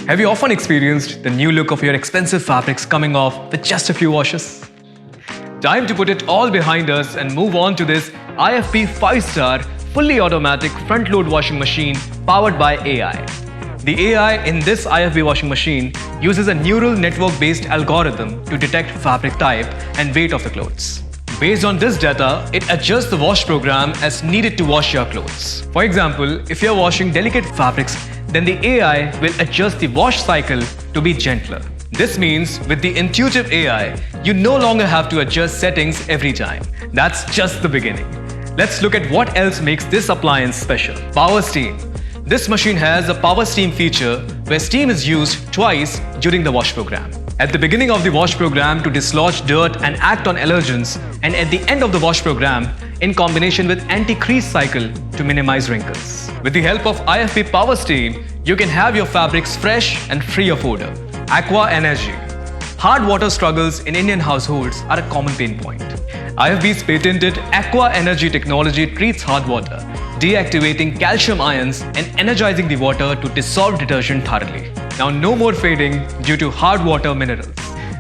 Have you often experienced the new look of your expensive fabrics coming off with just a few washes? Time to put it all behind us and move on to this IFB 5-star fully automatic front-load washing machine powered by AI. The AI in this IFB washing machine uses a neural network-based algorithm to detect fabric type and weight of the clothes. Based on this data, it adjusts the wash program as needed to wash your clothes. For example, if you're washing delicate fabrics, then the AI will adjust the wash cycle to be gentler. This means with the intuitive AI, you no longer have to adjust settings every time. That's just the beginning. Let's look at what else makes this appliance special. Power steam. This machine has a power steam feature where steam is used twice during the wash program. At the beginning of the wash program to dislodge dirt and act on allergens, and at the end of the wash program in combination with anti-crease cycle to minimize wrinkles. With the help of IFB Power Steam, you can have your fabrics fresh and free of odor. Aqua Energy. Hard water struggles in Indian households are a common pain point. IFB's patented Aqua Energy technology treats hard water, deactivating calcium ions and energizing the water to dissolve detergent thoroughly. Now no more fading due to hard water minerals.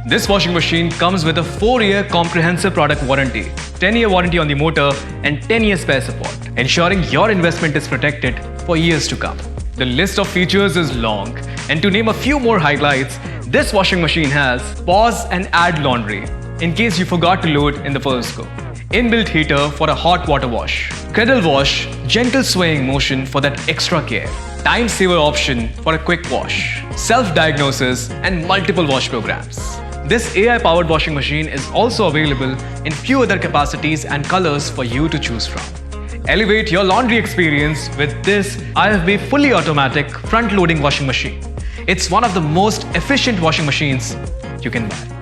This washing machine comes with a 4-year comprehensive product warranty, 10-year warranty on the motor and 10-year spare support, ensuring your investment is protected for years to come. The list of features is long, and to name a few more highlights, this washing machine has pause and add laundry, in case you forgot to load in the first go. Inbuilt heater for a hot water wash. Cradle wash, gentle swaying motion for that extra care. Time saver option for a quick wash. Self-diagnosis and multiple wash programs. This AI-powered washing machine is also available in few other capacities and colors for you to choose from. Elevate your laundry experience with this IFB fully automatic front-loading washing machine. It's one of the most efficient washing machines you can buy.